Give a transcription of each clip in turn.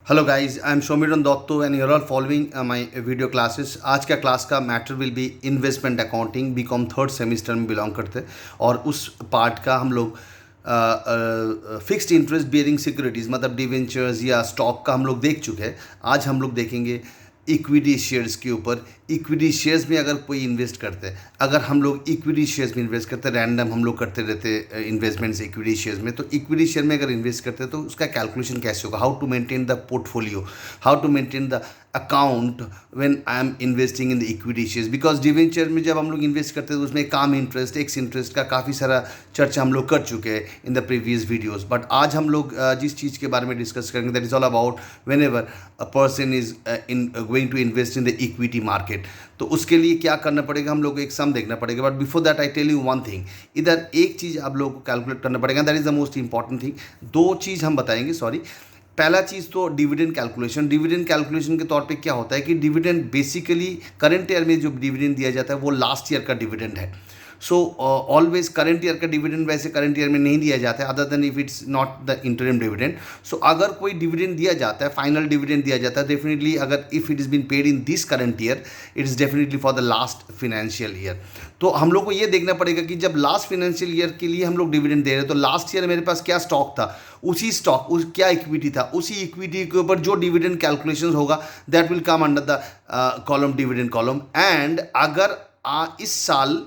Hello guys, I am Shomiran Dotto and you're all following my video classes। आज का class का matter will be investment accounting. BCom third semester में belong करते हैं और उस पार्ट का हम लोग फिक्स्ड इंटरेस्ट बियरिंग सिक्योरिटीज़ मतलब डिवेंचर्स या स्टॉक का हम लोग देख चुके हैं। आज हम लोग देखेंगे इक्विटी शेयर्स के ऊपर। इक्विटी शेयर्स में अगर कोई इन्वेस्ट करते हैं, अगर हम लोग इक्विटी शेयर्स में इन्वेस्ट करते हैं, रैंडम हम लोग करते रहते हैं इन्वेस्टमेंट्स इक्विटी शेयर्स में, तो इक्विटी शेयर में अगर इन्वेस्ट करते हैं तो उसका कैलकुलेशन कैसे होगा, how to maintain the portfolio, how to maintain the account when I am investing in the equity shares. Because debenture में जब हम लोग इन्वेस्ट करते हैं तो उसमें काम इंटरेस्ट, एक्स इंटरेस्ट का काफ़ी सारा चर्चा हम लोग कर चुके हैं in the previous videos. But आज हम लोग जिस चीज़ के बारे में डिस्कस करेंगे that is all about whenever a person is in going to invest in the equity market. तो उसके लिए क्या करना पड़ेगा, हम लोग को एक सम देखना पड़ेगा। But before that I tell you one thing, इधर एक चीज़ आप लोगों को कैलकुलेट करना पड़ेगा, that is the most important thing. दो चीज़ हम बताएंगे, सॉरी। पहला चीज़ तो डिविडेंड कैलकुलेशन। डिविडेंड कैलकुलेशन के तौर पे क्या होता है कि डिविडेंड बेसिकली करंट ईयर में जो डिविडेंड दिया जाता है वो लास्ट ईयर का डिविडेंड है। सो ऑलवेज करंट ईयर का डिविडेंड वैसे करंट ईयर में नहीं दिया जाता है, other than if it's not the interim dividend. So अगर कोई डिविडेंड दिया जाता है, फाइनल डिविडेंड दिया जाता है, डेफिनेटली अगर if it is been paid in this current year, it is definitely for the last financial year. तो हम लोग को ये देखना पड़ेगा कि जब लास्ट फिनेंशियल ईयर के लिए हम लोग डिविडेंड दे रहे हैं तो लास्ट ईयर मेरे पास क्या स्टॉक था, उसी स्टॉक क्या इक्विटी था, उसी इक्विटी के ऊपर जो डिविडेंड कैलकुलेशन होगा that will come under the column dividend column. And अगर इस साल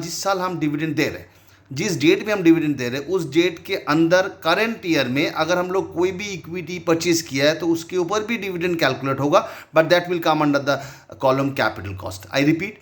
जिस साल हम डिविडेंड दे रहे हैं, जिस डेट में हम डिविडेंड दे रहे हैं, उस डेट के अंदर करंट ईयर में अगर हम लोग कोई भी इक्विटी परचेज किया है तो उसके ऊपर भी डिविडेंड कैलकुलेट होगा, but that will come under the column capital cost. I repeat,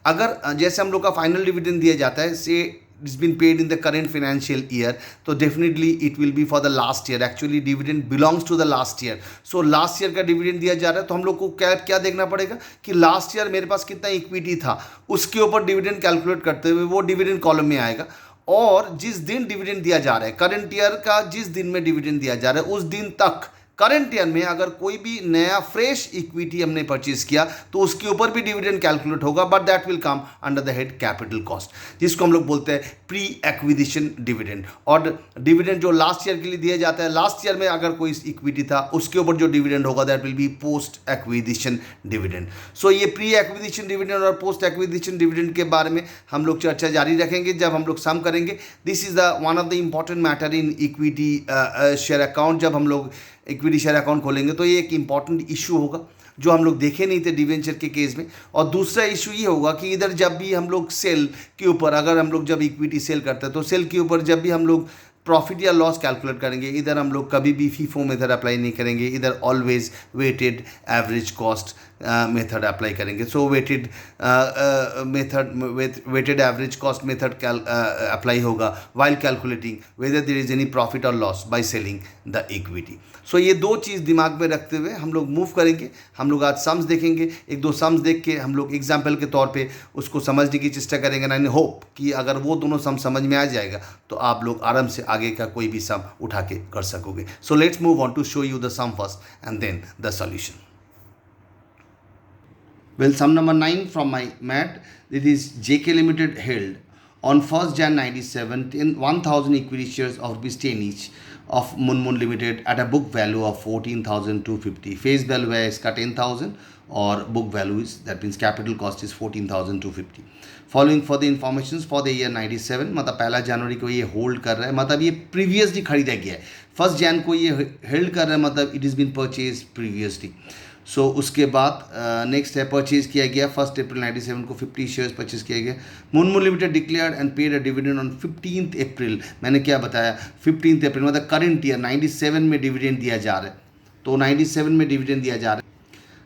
अगर जैसे हम लोग का फाइनल डिविडेंड दिया जाता है, से it's been paid in the current financial year, so definitely it will be for the last year. Actually dividend belongs to the last year. So last year का dividend दिया जा रहा है तो हम लोग को क्या क्या देखना पड़ेगा कि लास्ट ईयर मेरे पास कितना इक्विटी था, उसके ऊपर डिविडेंड कैलकुलेट करते हुए वो डिविडेंड कॉलम में आएगा। और जिस दिन डिविडेंड दिया जा रहा है, करंट ईयर का जिस दिन में डिविडेंड दिया जा रहा है, उस दिन तक करंट ईयर में अगर कोई भी नया फ्रेश इक्विटी हमने परचेज किया तो उसके ऊपर भी डिविडेंड कैलकुलेट होगा, but that will come under the head capital cost, जिसको हम लोग बोलते हैं प्री एक्विजिशन डिविडेंड। और डिविडेंड जो लास्ट ईयर के लिए दिया जाता है, लास्ट ईयर में अगर कोई इक्विटी था उसके ऊपर जो डिविडेंड होगा that will be post acquisition dividend. So ये प्री एक्विजिशन डिविडेंड और पोस्ट एक्विजिशन डिविडेंड के बारे में हम लोग चर्चा जारी रखेंगे जब हम लोग सम करेंगे। This is the one of the important matter in equity share account. जब हम लोग इक्विटी शेयर अकाउंट खोलेंगे तो ये एक इंपॉर्टेंट इशू होगा जो हम लोग देखे नहीं थे डिवेंचर के केस में। और दूसरा इशू ये होगा कि इधर जब भी हम लोग सेल के ऊपर, अगर हम लोग जब इक्विटी सेल करते हैं तो सेल के ऊपर जब भी हम लोग प्रॉफिट या लॉस कैलकुलेट करेंगे, इधर हम लोग कभी भी फीफो मेथड अप्लाई नहीं करेंगे, इधर always weighted average cost method apply करेंगे। So weighted average cost method apply होगा while calculating whether there is any profit और loss by selling the equity. So ये दो चीज़ दिमाग में रखते हुए हम लोग मूव करेंगे। हम लोग आज सम्स देखेंगे, एक दो सम्स देख के हम लोग एग्जाम्पल के तौर पे उसको समझने की चेष्टा करेंगे। एंड आई होप कि अगर वो दोनों सम समझ में आ जाएगा तो आप लोग आराम से आगे का कोई भी सम उठा के कर सकोगे। So let's move on to show you the sum first and then the solution. Well, sum number 9 from my mat, it is JK Limited held on 1st Jan 97 in 1000 equity shares of rupees 10 each of Munmun Limited at a book value of 14,250. Face value है इसका 10,000 और book value is, that means capital cost is 14,250. Following for the informations for the year 97, मतलब 1 जनवरी को ये hold कर रहा है, मतलब ये प्रीवियसली खरीदा गया है। 1 जैन को ये हेल्ड कर रहा है, मतलब it is been purchase previously. So उसके बाद नेक्स्ट है परचेज किया गया 1 अप्रैल 97 को 50 शेयर्स परचेज किया गया। Munmun limited declared and paid a dividend on 15 अप्रैल। मैंने क्या बताया, 15 अप्रैल मतलब करंट ईयर 97 में डिविडेंड दिया जा रहा है, तो 97 में डिविडेंड दिया जा रहा है,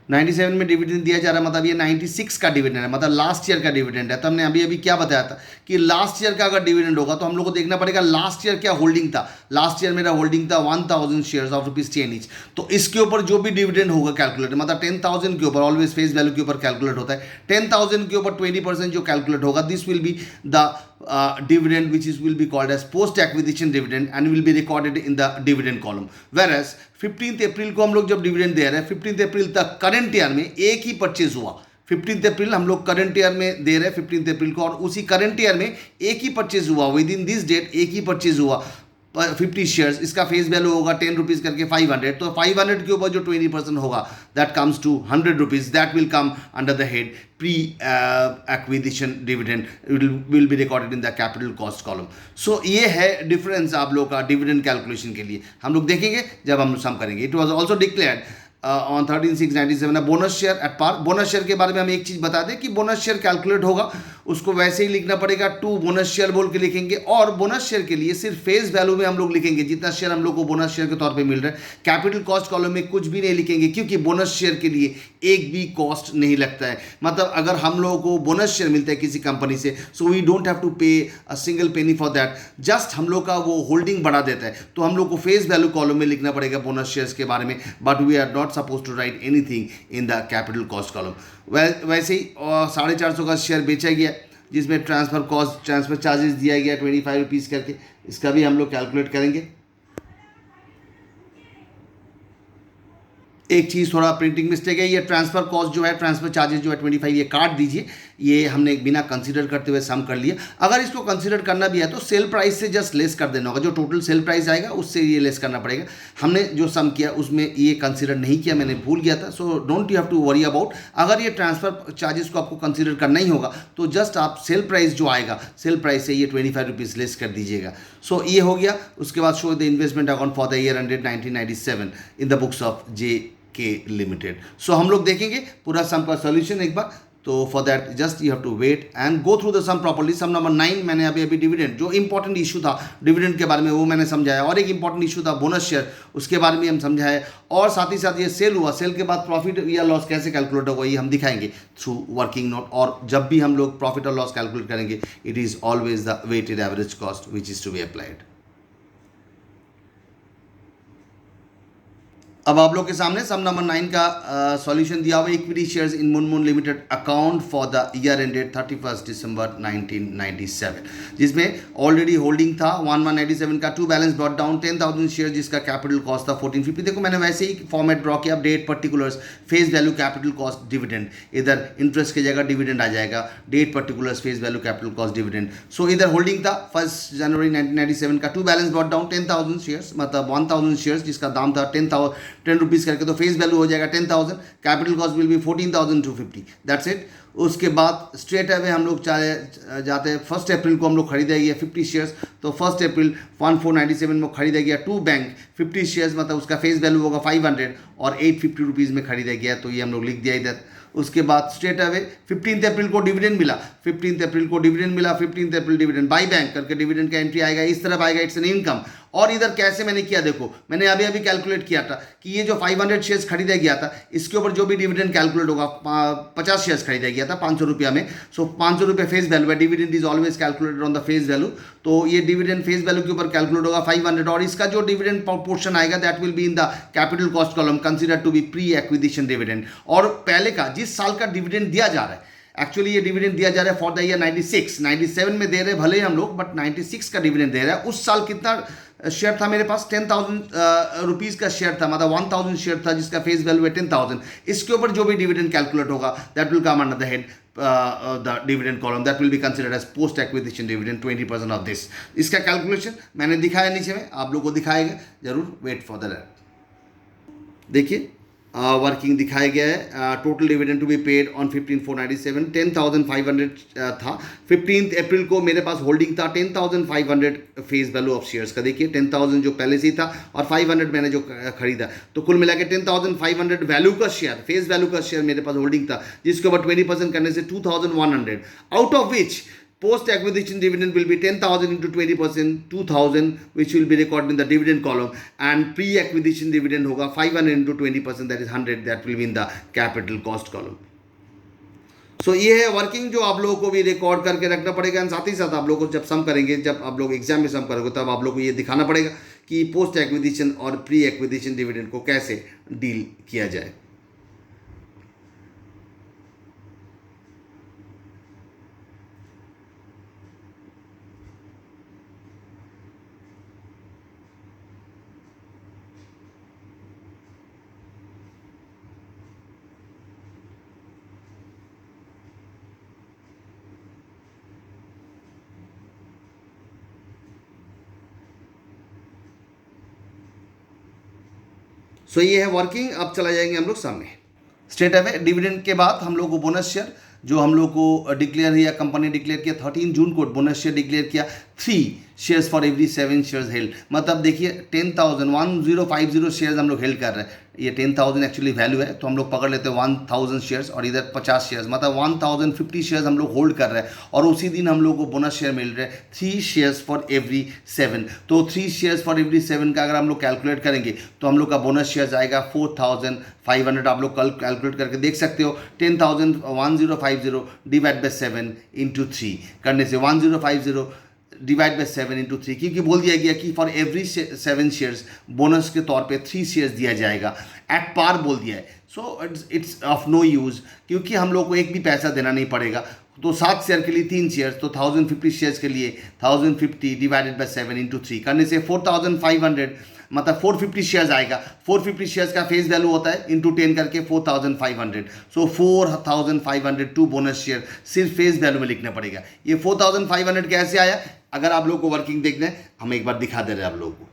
97 में डिविडेंड दिया जा रहा है, मतलब ये 96 का डिविडेंड है, मतलब लास्ट ईयर का डिविडेंड है। तो हमने अभी क्या बताया था कि लास्ट ईयर का अगर डिविडेंड होगा तो हम लोग को देखना पड़ेगा लास्ट ईयर क्या होल्डिंग था। लास्ट ईयर मेरा होल्डिंग था 1000 शेयर्स ऑफ रुपीज 10 ईच। तो इसके ऊपर जो भी डिविडेंड होगा कैलकुलेट, मतलब 10,000 के ऊपर, ऑलवेज फेस वैल्यू के ऊपर कैलकुलेट होता है, 10,000 के ऊपर 20% जो कैलकुलेट होगा, this will be the dividend which is will be called as post acquisition dividend and will be recorded in the dividend column. Whereas 15th अप्रैल को हम लोग जब डिविडेंड दे रहे हैं, 15th अप्रैल तक करंट ईयर में एक ही परचेज हुआ। 15th अप्रैल हम लोग करंट ईयर में दे रहे हैं 15th अप्रैल को, और उसी करंट ईयर में एक ही परचेज हुआ, विद इन दिस डेट एक ही परचेज हुआ। 50 शेयर्स, इसका फेस वैल्यू होगा 10 रुपीज़ करके 500, तो 500 के ऊपर जो 20% होगा that comes to 100 rupees, that will come under the head pre acquisition dividend, will be recorded in the capital cost column. So ये है डिफरेंस आप लोग का डिविडेंड कैलकुलेशन के लिए. हम लोग देखेंगे जब हम सम करेंगे. It was also declared on 13/6/97 bonus share at par. Bonus share के बारे में हम एक चीज़ बता दें कि बोनस शेयर कैलकुलेट होगा, उसको वैसे ही लिखना पड़ेगा, टू बोनस शेयर बोल के लिखेंगे. और बोनस शेयर के लिए सिर्फ फेस वैल्यू में हम लोग लिखेंगे जितना शेयर हम लोग को बोनस शेयर के तौर पे मिल रहा है. कैपिटल कॉस्ट कॉलम में कुछ भी नहीं लिखेंगे क्योंकि बोनस शेयर के लिए एक भी कॉस्ट नहीं लगता है. मतलब अगर हम लोगों को बोनस शेयर मिलता है किसी कंपनी से, so we don't have to pay a single penny for that. Just हम लोग का वो होल्डिंग बढ़ा देता है, तो हम लोग को फेस वैल्यू कॉलम में लिखना पड़ेगा बोनस शेयर्स के बारे में. But we are not suppose to write anything in the capital cost column. वैसे ही 450 का शेयर बेचा गया जिसमें ट्रांसफ़र कॉस्ट, ट्रांसफ़र चार्जेस दिया गया 25 रुपीज़ करके. इसका भी हम लोग कैलकुलेट करेंगे. एक चीज़ थोड़ा प्रिंटिंग मिस्टेक है, ये ट्रांसफ़र कॉस्ट जो है, ट्रांसफ़र चार्जेस जो है 25, ये काट दीजिए. ये हमने बिना कंसीडर करते हुए सम कर लिया. अगर इसको कंसीडर करना भी है तो सेल प्राइस से जस्ट लेस कर देना होगा. जो टोटल सेल प्राइस आएगा उससे ये लेस करना पड़ेगा. हमने जो सम किया उसमें ये कंसीडर नहीं किया, मैंने भूल गया था. So don't you have to worry about. अगर ये ट्रांसफ़र चार्जेस को आपको कंसीडर करना ही होगा तो जस्ट आप सेल प्राइस जो आएगा, सेल प्राइस से ये 25 रुपीज़ लेस कर दीजिएगा. सो ये हो गया. उसके बाद show the investment account for the year ended 1997 in the books of J K limited. सो हम लोग देखेंगे पूरा सम का सॉल्यूशन एक बार. तो for that just you have to wait and go through the sum properly. Sum number 9 मैंने अभी डिविडेंड, जो इंपॉर्टेंट इशू था डिविडेंड के बारे में वो मैंने समझाया, और एक इंपॉर्टेंट इशू था बोनस शेयर, उसके बारे में हम समझाए. और साथ ही साथ ये सेल हुआ, सेल के बाद प्रॉफिट या लॉस कैसे कैलकुलेट होगा ये हम दिखाएंगे थ्रू वर्किंग नोट. और जब भी हम लोग प्रॉफिट और लॉस कैलकुलेट करेंगे, it is always the weighted average cost which is to be applied. अब आप लोग के सामने सम नंबर 9 का सॉल्यूशन दिया हुआ है. Equity shares in Munmun limited account for the year ended 31 December 1997, जिसमें ऑलरेडी होल्डिंग था 1187 का. To balance brought down 10,000 share जिसका कैपिटल कॉस्ट था 1450. देखो मैंने वैसे ही फॉर्मेट ड्रॉ किया. Date particulars, face value, capital cost, dividend. इधर इंटरेस्ट की जगह डिविडेंड आ जाएगा. Date particulars, face value, capital cost, dividend. So इधर होल्डिंग था 1 जनवरी 1997 का. To balance brought down 10,000 shares, मतलब 1,000 शेयर्स जिसका दाम था 10 रुपीज़ करके, तो फेस वैल्यू हो जाएगा 10,000. Capital cost will be 14,250. That's it. उसके बाद स्ट्रेट अवे हम लोग जाते हैं 1 अप्रैल को हम लोग खरीदा गया 50 शेयर्स. तो 1 अप्रैल 1497 में खरीदा गया टू बैंक 50 शेयर्स, मतलब उसका फेस वैल्यू होगा 500 और 850 रुपीज़ में खरीदा गया. तो ये हम लोग लिख दिया इधर. उसके बाद स्ट्रेट अवे 15 अप्रैल को डिविडेंड मिला, 15 अप्रैल को डिविडेंड मिला, 15 अप्रैल डिविडेंड बाई बैंक करके डिविडेंड का एंट्री आएगा. इस तरफ आएगा, इट्स एन इनकम. और इधर कैसे मैंने किया, देखो मैंने अभी कैलकुलेट किया था कि ये जो 500 शेयर्स खरीदा गया था इसके ऊपर जो भी डिविडेंड कैलकुलेट होगा, 50 शेयर्स खरीदा गया था 500 रुपया में. सो 500 रुपये फेस वैल्यू है. Dividend is always calculated on the face value. तो ये डिविडेंड फेस वैल्यू के ऊपर कैलकुलेट होगा 500, और इसका जो डिविडेंड पोर्शन आएगा that will be in the capital cost column consider to be pre acquisition dividend. और पहले का जिस साल का डिविडेंड दिया जा रहा है, एक्चुअली ये डिविडेंड दिया जा रहा है फॉर द ईयर 96, 97 में दे रहे भले हम लोग, बट 96 का डिविडेंड दे रहा है. उस साल कितना शेयर था मेरे पास, 10,000 रुपीज़ का शेयर था, मतलब 1,000 शेयर था जिसका फेस वैल्यू है 10,000. इसके ऊपर जो भी डिविडेंड कैलकुलेट होगा that will come under the head the dividend column, that will be considered as post acquisition dividend 20% of this. इसका कैलकुलेशन मैंने दिखाया नीचे में, आप लोग को दिखाएगा जरूर. Wait for the that. देखिए वर्किंग दिखाया गया है. Total dividend to be paid on 15/4/97 10,500 था. 15 अप्रैल को मेरे पास होल्डिंग था 10,500 फेस वैल्यू ऑफ शेयर्स का. देखिए 10,000 जो पहले से ही था और 500 मैंने जो खरीदा, तो कुल मिला के 10,500 वैल्यू का शेयर, फेस वैल्यू का शेयर मेरे पास होल्डिंग था, जिसके ऊपर 20% करने से 2,100, out of which post acquisition dividend will be 10,000 into 20%, 2,000, which will be recorded in the dividend column, and pre acquisition dividend hoga 500 into 20%, that is 100, that will be in the capital cost column. सो ये है working जो आप लोगों को भी record करके रखना पड़ेगा. एंड साथ ही साथ आप लोगों को जब सम करेंगे, जब आप लोग एग्जाम में सम करोगे, तब आप लोग को ये दिखाना पड़ेगा कि पोस्ट एक्विजिशन और प्री एक्विजिशन डिविडेंड को कैसे डील किया जाए. सो ये है वर्किंग। अब चला जाएंगे हम लोग सम में। स्टेट अवे डिविडेंड के बाद हम लोग को बोनस शेयर जो हम लोग को डिक्लेयर या कंपनी डिक्लेयर किया 13 जून को बोनस शेयर डिक्लेयर किया 3 shares for every 7 shares held. मतलब देखिए 10,050 शेयर्स हम लोग हेल्ड कर रहे हैं। ये 10,000 एक्चुअली वैल्यू है, तो हम लोग पकड़ लेते हैं 1,000 शेयर्स और इधर 50 शेयर्स, मतलब 1,050 शेयर्स हम लोग होल्ड कर रहे हैं। और उसी दिन हम लोग को बोनस शेयर मिल रहे हैं 3 शेयर्स फॉर एवरी 7। तो 3 शेयर्स फॉर एवरी 7 का अगर हम लोग कैलकुलेट करेंगे तो हम लोग का बोनस शेयर आएगा 4,500। आप लोग कल कैलकुलेट करके देख सकते हो। 10,1050 डिवाइड बाई 7 इंटू 3 करने से 1050 डिवाइड बाई 7 इंटू 3, क्योंकि बोल दिया गया कि फॉर एवरी 7 शेयर्स बोनस के तौर पे 3 शेयर्स दिया जाएगा एट पार बोल दिया है। So it's of no use, क्योंकि हम लोग को एक भी पैसा देना नहीं पड़ेगा। तो 7 शेयर के लिए 3 शेयर्स, तो 1050 शेयर्स के लिए 1050 डिवाइडेड बाई 7 इंटू 3 करने से 4,500 मतलब 450 शेयर्स आएगा। 450 शेयर्स का फेस वैल्यू होता है इंटू 10 करके 4,500। सो 4,500 टू बोनस शेयर सिर्फ फेस वैल्यू में लिखना पड़ेगा। ये 4,500 कैसे आया, अगर आप लोग को वर्किंग देखना है हम एक बार दिखा दे रहे हैं आप लोगों को,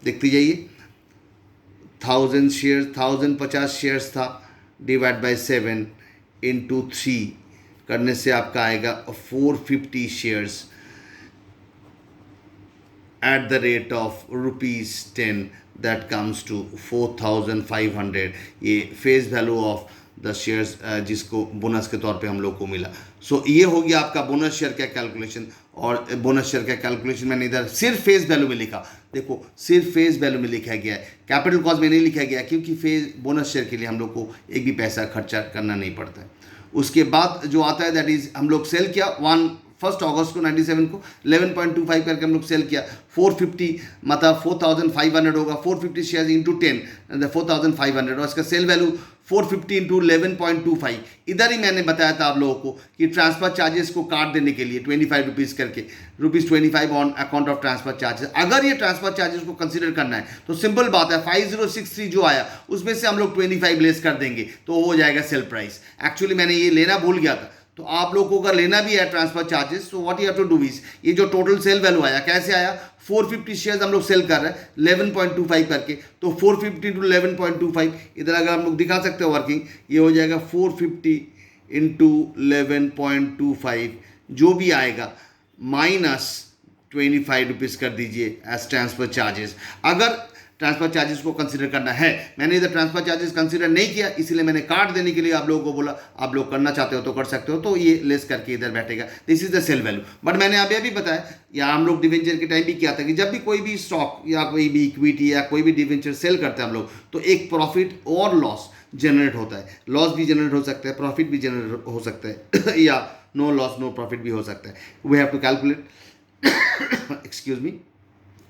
देखते जाइए। 1000 शेयर 1050 शेयर्स था डिवाइड बाई 7 इंटू 3 करने से आपका आएगा 450 shares at the rate of ₹10, that comes to 4,500। ये face value of the shares जिसको बोनस के तौर पे हम लोग को मिला। सो ये हो गया आपका बोनस शेयर का कैलकुलेशन। और बोनस शेयर का कैलकुलेशन मैंने इधर सिर्फ फेस वैल्यू में लिखा, देखो सिर्फ फेस वैल्यू में लिखा गया है, कैपिटल कॉस्ट में नहीं लिखा गया, क्योंकि फेस बोनस शेयर के लिए हम लोग को एक भी पैसा खर्चा करना नहीं पड़ता है। उसके बाद जो आता है दैट इज हम लोग सेल किया 1 अगस्त को 97 को 11.25 करके हम लोग सेल किया 450, मतलब 4,500 होगा। 450 शेयर्स इंटू 10 4,500 और इसका सेल वैल्यू 450 इंटू 11.25। इधर ही मैंने बताया था आप लोगों को कि ट्रांसफर चार्जेस को काट देने के लिए 25 रुपीज़ करके ₹25 on account of transfer charges. अगर ये ट्रांसफर चार्जेस को कंसीडर करना है तो सिंपल बात है 5063 जो आया उसमें से हम लोग 25 लेस कर देंगे तो हो जाएगा सेल प्राइस। एक्चुअली मैंने ये लेना भूल गया था, तो आप लोगों को अगर लेना भी है ट्रांसफर चार्जेस तो what you have to do is, ये जो टोटल सेल वैल्यू आया कैसे आया, 450 शेयर्स हम लोग सेल कर रहे हैं 11.25 करके, तो 450 टू 11.25 इधर अगर हम लोग दिखा सकते हो वर्किंग, ये हो जाएगा 450 इंटू 11.25 जो भी आएगा माइनस 25 रुपीज़ कर दीजिए एज ट्रांसफर चार्जेस। अगर ट्रांसफर चार्जेस को कंसीडर करना है, मैंने इधर ट्रांसफर चार्जेस कंसीडर नहीं किया इसीलिए मैंने काट देने के लिए आप लोगों को बोला। आप लोग करना चाहते हो तो कर सकते हो, तो ये लेस करके इधर बैठेगा, this is the sale value. But मैंने अभी अभी बताया या हम लोग डिवेंचर के टाइम भी किया था कि जब भी कोई भी स्टॉक या कोई भी इक्विटी या कोई भी डिवेंचर सेल करते हैं हम लोग तो एक प्रॉफिट और लॉस जनरेट होता है। लॉस भी जनरेट हो सकता है, प्रॉफिट भी जनरेट हो सकता है या नो लॉस नो प्रॉफिट भी हो सकता है। We have to calculate excuse me,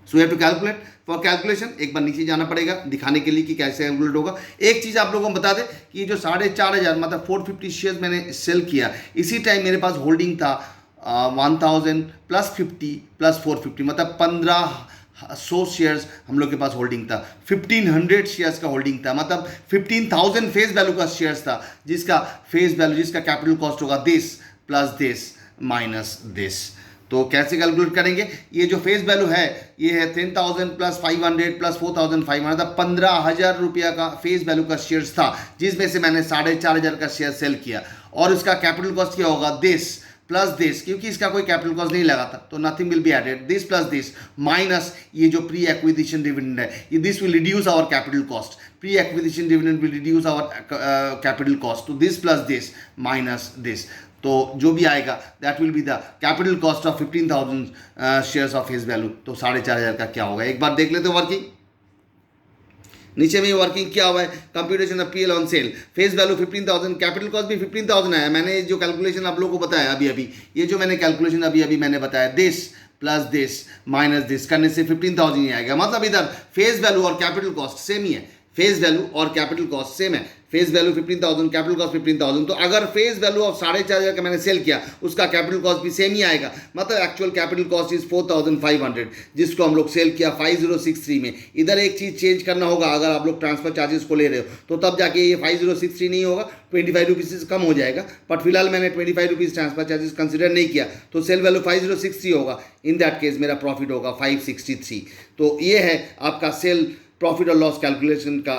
so you have to calculate. For calculation एक बार नीचे जाना पड़ेगा दिखाने के लिए कि कैसे कैलकुलेट होगा। एक चीज़ आप लोगों को बता दें कि ये जो 4,500 मतलब 450 शेयर्स मैंने सेल किया, इसी टाइम मेरे पास होल्डिंग था 1,000 प्लस 50 प्लस 450 मतलब 1,500 शेयर्स हम लोग के पास होल्डिंग था। 1,500 शेयर्स का होल्डिंग था, मतलब 15,000 फेस वैल्यू का शेयर्स था जिसका फेस वैल्यू जिसका कैपिटल कॉस्ट होगा this plus this minus this. तो कैसे कैलकुलेट करेंगे, ये जो फेस वैल्यू है ये है 10,000 प्लस 500 प्लस 4,500 मतलब 15,000 रुपया का फेस वैल्यू का शेयर्स था जिसमें से मैंने 4,500 का शेयर सेल किया। और इसका कैपिटल कॉस्ट क्या होगा दिस प्लस दिस, क्योंकि इसका कोई कैपिटल कॉस्ट नहीं लगा था तो nothing will be added, this plus this minus ये जो प्री एक्विजिशन डिविडेंड है ये this will reduce our capital cost, pre acquisition dividend will reduce our capital cost, तो this plus this minus this. तो जो भी आएगा that will be the capital cost of 15,000 shares of face value. तो 4,500 का क्या होगा एक बार देख लेते हो वर्किंग। नीचे में वर्किंग क्या हुआ है, computation of PL on sale, face value 15,000, capital cost भी 15,000 आया। मैंने जो कैलकुलेशन आप लोगों को बताया अभी अभी, ये जो मैंने कैलकुलेशन अभी अभी मैंने बताया this plus this minus this करने से 15,000 ही आएगा। मतलब इधर फेस वैल्यू और कैपिटल कॉस्ट सेम ही है, फेस वैल्यू और कैपिटल कॉस्ट सेम है। फेस वैल्यू 15,000 कैपिटल कॉस्ट 15,000, तो अगर फेस वैल्यू ऑफ 4,500 का मैंने सेल किया उसका कैपिटल कॉस्ट भी सेम ही आएगा। मतलब एक्चुअल कैपिटल कॉस्ट इज 4,500 जिसको हम लोग सेल किया 5063 में। इधर एक चीज़ चेंज करना होगा, अगर आप लोग ट्रांसफर चार्जेस को ले रहे हो तो तब जाके ये 5063 नहीं होगा, 25 रुपीज़ से कम हो जाएगा। बट फिलहाल मैंने 25 रुपीज़ ट्रांसफर चार्जेस कंसिडर नहीं किया तो सेल वैल्यू 5063 होगा। इन दैट केस मेरा प्रॉफिट होगा 563। तो ये है आपका सेल प्रॉफिट और लॉस कैलकुलेशन का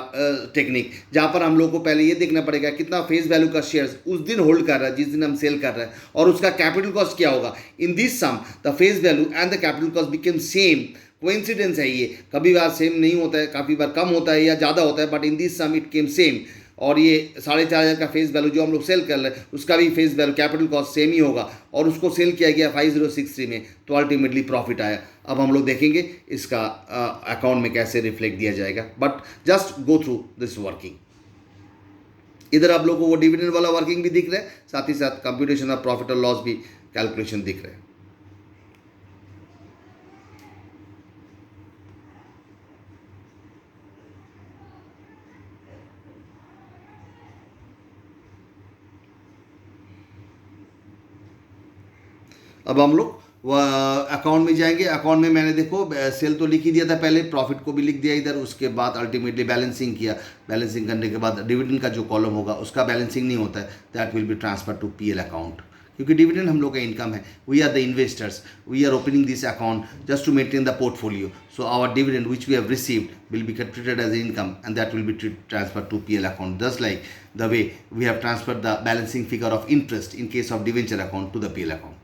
टेक्निक, जहाँ पर हम लोग को पहले ये देखना पड़ेगा कितना फेस वैल्यू का शेयर्स उस दिन होल्ड कर रहा है जिस दिन हम सेल कर रहे हैं, और उसका कैपिटल कॉस्ट क्या होगा। In this sum the face value and the capital cost became same. Coincidence है ये, कभी बार सेम नहीं होता है, काफ़ी बार कम होता है या ज़्यादा होता है, but in this sum it came same. और ये 4,500 का फेस वैल्यू जो हम लोग सेल कर रहे हैं उसका भी face value capital cost same ही होगा, और उसको सेल किया गया 5063 में, तो अल्टीमेटली प्रॉफिट आया। अब हम लोग देखेंगे इसका अकाउंट में कैसे रिफ्लेक्ट दिया जाएगा, but just go through this working. इधर आप लोगों को वो डिविडेंड वाला वर्किंग भी दिख रहा है, साथ ही साथ कंप्यूटेशन ऑफ प्रॉफिट और लॉस भी कैलकुलेशन दिख रहे हैं। अब हम लोग अकाउंट में जाएंगे। अकाउंट में मैंने देखो सेल तो लिख ही दिया था पहले, प्रॉफिट को भी लिख दिया इधर, उसके बाद अल्टीमेटली बैलेंसिंग किया। बैलेंसिंग करने के बाद डिविडेंड का जो कॉलम होगा उसका बैलेंसिंग नहीं होता है, that will be transfer to PL account, क्योंकि डिविडेंड हम लोग का इनकम है। We are the investors, we are opening this account just to maintain the portfolio, so our dividend which we have received will be treated as income and that will be transfer to PL account, just like the way we have transfer the balancing figure of interest in case of debenture account to the PL account.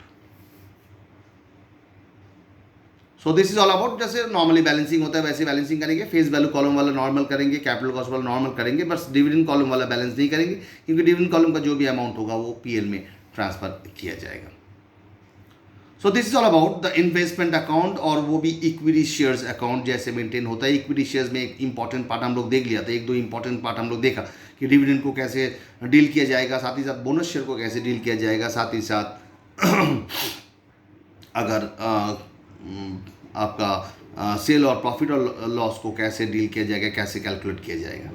So this is all about, जैसे normally balancing होता है वैसे balancing करेंगे। Face value column वाला normal करेंगे, capital cost वाला normal करेंगे, बस डिविडेंड कॉलम वाला बैलेंस नहीं करेंगे, क्योंकि डिविडेंड कॉलम का जो भी अमाउंट होगा वो पीएल में ट्रांसफर किया जाएगा। So this is all about the investment account, और वो भी इक्विटी शेयर्स अकाउंट जैसे मेंटेन होता है। इक्विटी शेयर्स में एक इंपॉर्टेंट पार्ट हम लोग देख लिया था, एक दो इंपॉर्टेंट पार्ट हम लोग देखा कि डिविडेंड को कैसे डील किया जाएगा, साथ ही साथ बोनस शेयर को कैसे डील किया जाएगा, साथ ही साथ अगर आपका सेल और प्रॉफिट और लॉस को कैसे डील किया जाएगा, कैसे कैलकुलेट किया जाएगा।